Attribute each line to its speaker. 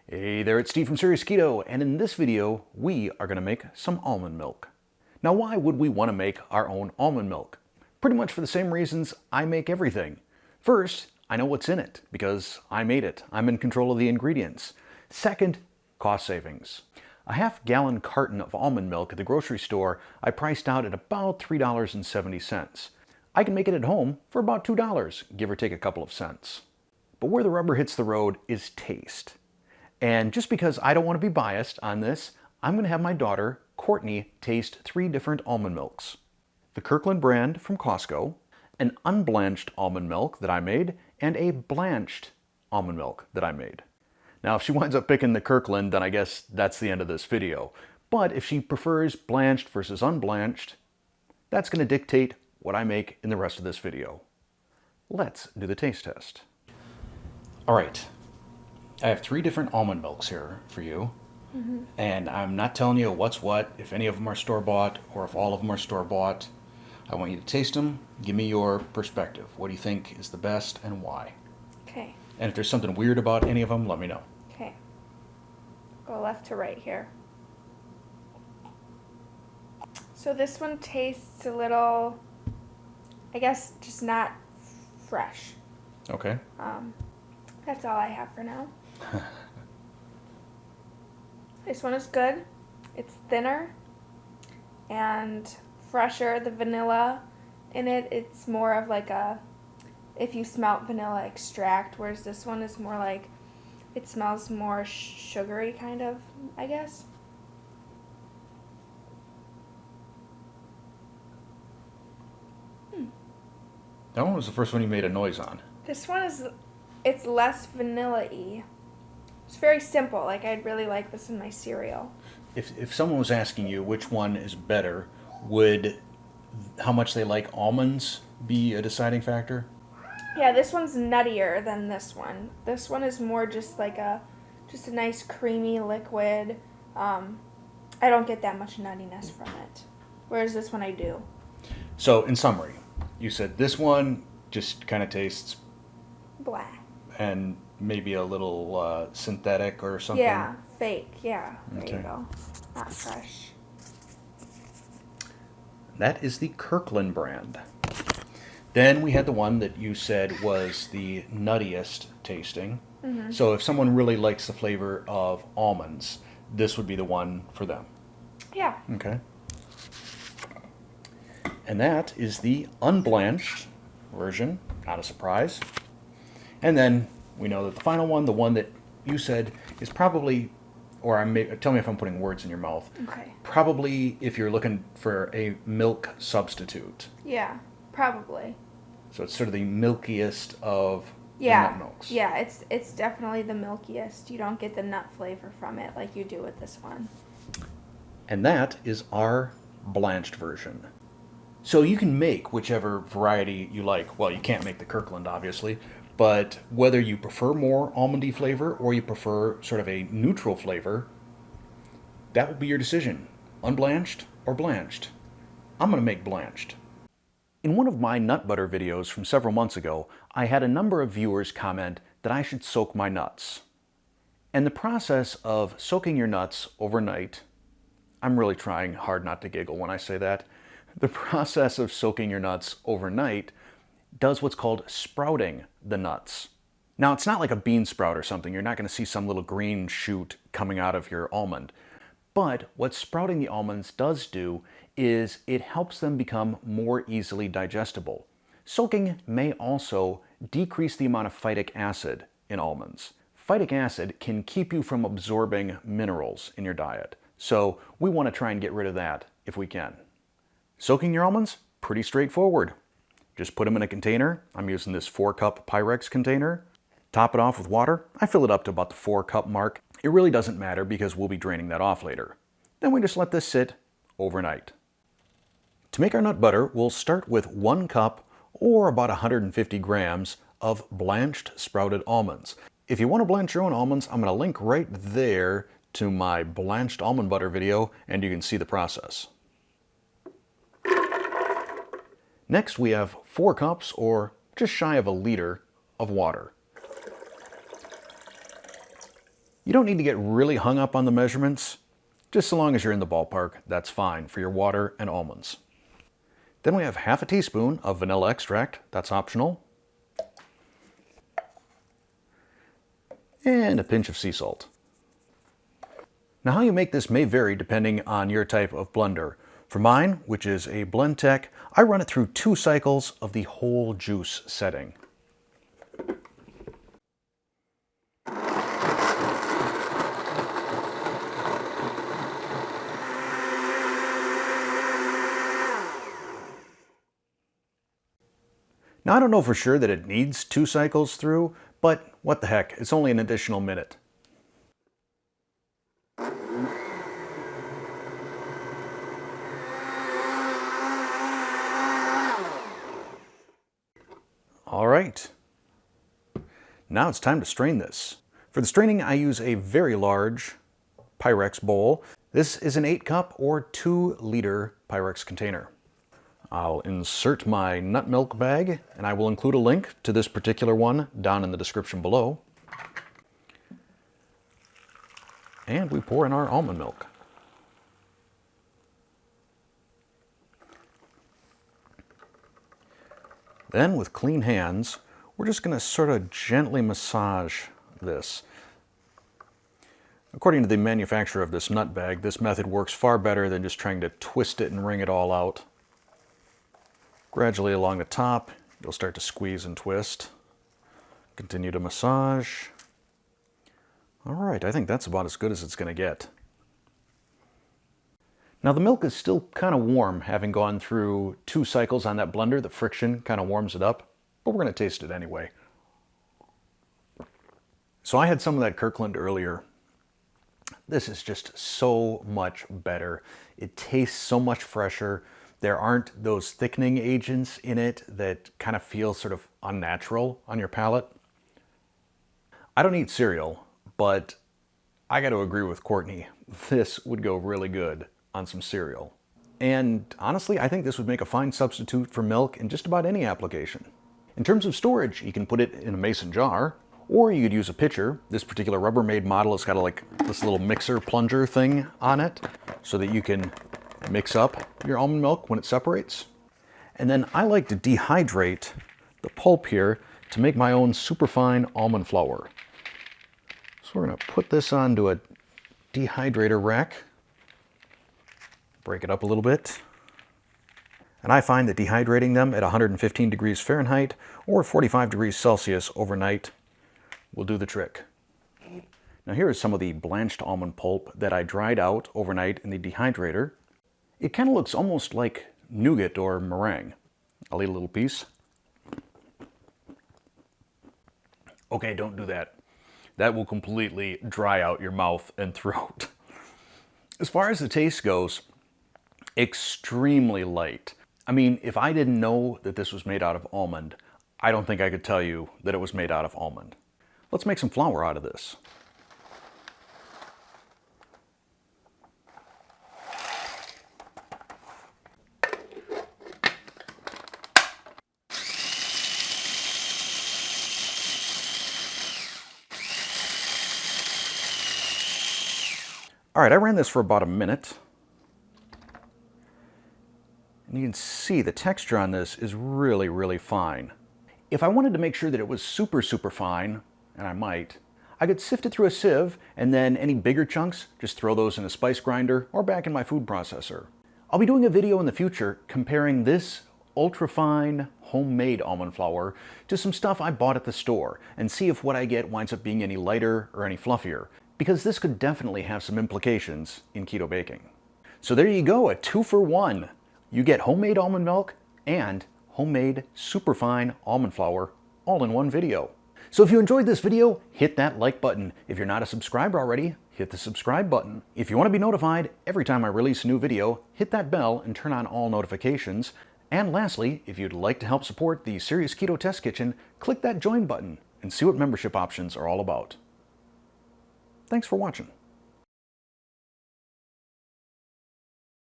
Speaker 1: Hey there, it's Steve from Serious Keto, and in this video, we are going to make some almond milk. Now, why would we want to make our own almond milk? Pretty much for the same reasons I make everything. First, I know what's in it, because I made it. I'm in control of the ingredients. Second, cost savings. A half-gallon carton of almond milk at the grocery store I priced out at about $3.70. I can make it at home for about $2, give or take a couple of cents. But where the rubber hits the road is taste. And just because I don't want to be biased on this, I'm going to have my daughter, Courtney, taste 3 different almond milks. The Kirkland brand from Costco, an unblanched almond milk that I made, and a blanched almond milk that I made. Now, if she winds up picking the Kirkland, then I guess that's the end of this video. But if she prefers blanched versus unblanched, that's going to dictate what I make in the rest of this video. Let's do the taste test. All right. I have 3 different almond milks here for you, and I'm not telling you what's what, if any of them are store-bought or if all of them are store-bought. I want you to taste them, give me your perspective. What do you think is the best and why?
Speaker 2: Okay.
Speaker 1: And if there's something weird about any of them, let me know.
Speaker 2: Okay. Go left to right here. So this one tastes a little, I guess, just not fresh.
Speaker 1: Okay.
Speaker 2: That's all I have for now. This one is good. It's thinner and fresher. The vanilla in it, it's more of like a, if you smelt vanilla extract, whereas this one is more like, it smells more sugary kind of, I guess.
Speaker 1: That one was the first one you made a noise on.
Speaker 2: This one is, it's less vanilla-y. It's very simple. Like, I'd really like this in my cereal.
Speaker 1: If someone was asking you which one is better, would how much they like almonds be a deciding factor?
Speaker 2: Yeah, this one's nuttier than this one. This one is more just like a nice creamy liquid. I don't get that much nuttiness from it. Whereas this one I do.
Speaker 1: So, in summary, you said this one just kind of tastes
Speaker 2: Blah.
Speaker 1: and maybe a little synthetic or something.
Speaker 2: Yeah, fake. Yeah, there
Speaker 1: Okay.
Speaker 2: you go. Not fresh.
Speaker 1: That is the Kirkland brand. Then we had the one that you said was the nuttiest tasting. So if someone really likes the flavor of almonds, this would be the one for them.
Speaker 2: Yeah.
Speaker 1: Okay. And that is the unblanched version, not a surprise. And then we know that the final one, the one that you said is probably, or tell me if I'm putting words in your mouth.
Speaker 2: Okay.
Speaker 1: Probably if you're looking for a milk substitute.
Speaker 2: Yeah, probably.
Speaker 1: So it's sort of the milkiest of the
Speaker 2: Yeah.
Speaker 1: nut milks.
Speaker 2: Yeah, it's definitely the milkiest. You don't get the nut flavor from it like you do with this one.
Speaker 1: And that is our blanched version. So you can make whichever variety you like. Well, you can't make the Kirkland, obviously, but whether you prefer more almondy flavor or you prefer sort of a neutral flavor, that will be your decision. Unblanched or blanched. I'm going to make blanched. In one of my nut butter videos from several months ago, I had a number of viewers comment that I should soak my nuts. And the process of soaking your nuts overnight, I'm really trying hard not to giggle when I say that. The process of soaking your nuts overnight does what's called sprouting the nuts. Now, it's not like a bean sprout or something. You're not going to see some little green shoot coming out of your almond. But what sprouting the almonds does do is it helps them become more easily digestible. Soaking may also decrease the amount of phytic acid in almonds. Phytic acid can keep you from absorbing minerals in your diet. So we want to try and get rid of that if we can. Soaking your almonds, pretty straightforward. Just put them in a container. I'm using this 4-cup Pyrex container. Top it off with water. I fill it up to about the 4-cup mark. It really doesn't matter because we'll be draining that off later. Then we just let this sit overnight. To make our nut butter, we'll start with 1 cup or about 150 grams of blanched sprouted almonds. If you want to blanch your own almonds, I'm going to link right there to my blanched almond butter video and you can see the process. Next, we have 4 cups, or just shy of a liter, of water. You don't need to get really hung up on the measurements. Just so long as you're in the ballpark, that's fine for your water and almonds. Then we have half a teaspoon of vanilla extract, that's optional. And a pinch of sea salt. Now how you make this may vary depending on your type of blender. For mine, which is a Blendtec, I run it through 2 cycles of the whole juice setting. Now I don't know for sure that it needs 2 cycles through, but what the heck, it's only an additional minute. All right, now it's time to strain this. For the straining, I use a very large Pyrex bowl. This is an 8-cup or 2-liter Pyrex container. I'll insert my nut milk bag, and I will include a link to this particular one down in the description below. And we pour in our almond milk. Then with clean hands, we're just going to sort of gently massage this. According to the manufacturer of this nut bag, this method works far better than just trying to twist it and wring it all out. Gradually along the top, you'll start to squeeze and twist. Continue to massage. All right, I think that's about as good as it's going to get. Now the milk is still kind of warm, having gone through 2 cycles on that blender. The friction kind of warms it up, but we're going to taste it anyway. So I had some of that Kirkland earlier. This is just so much better. It tastes so much fresher. There aren't those thickening agents in it that kind of feel sort of unnatural on your palate. I don't eat cereal, but I got to agree with Courtney. This would go really good on some cereal. And honestly, I think this would make a fine substitute for milk in just about any application. In terms of storage, you can put it in a mason jar, or you could use a pitcher. This particular Rubbermaid model has got like this little mixer plunger thing on it so that you can mix up your almond milk when it separates. And then I like to dehydrate the pulp here to make my own superfine almond flour. So we're going to put this onto a dehydrator rack, break it up a little bit. And I find that dehydrating them at 115 degrees Fahrenheit or 45 degrees Celsius overnight will do the trick. Now here is some of the blanched almond pulp that I dried out overnight in the dehydrator. It kind of looks almost like nougat or meringue. I'll eat a little piece. Okay, don't do that. That will completely dry out your mouth and throat. As far as the taste goes, extremely light. I mean, if I didn't know that this was made out of almond, I don't think I could tell you that it was made out of almond. Let's make some flour out of this. All right, I ran this for about a minute. And you can see the texture on this is really, really fine. If I wanted to make sure that it was super, super fine, and I might, I could sift it through a sieve, and then any bigger chunks, just throw those in a spice grinder or back in my food processor. I'll be doing a video in the future comparing this ultra-fine homemade almond flour to some stuff I bought at the store and see if what I get winds up being any lighter or any fluffier, because this could definitely have some implications in keto baking. So there you go, a 2-for-1. You get homemade almond milk and homemade superfine almond flour all in one video. So if you enjoyed this video, hit that like button. If you're not a subscriber already, hit the subscribe button. If you want to be notified every time I release a new video, hit that bell and turn on all notifications. And lastly, if you'd like to help support the Serious Keto Test Kitchen, click that join button and see what membership options are all about. Thanks for watching.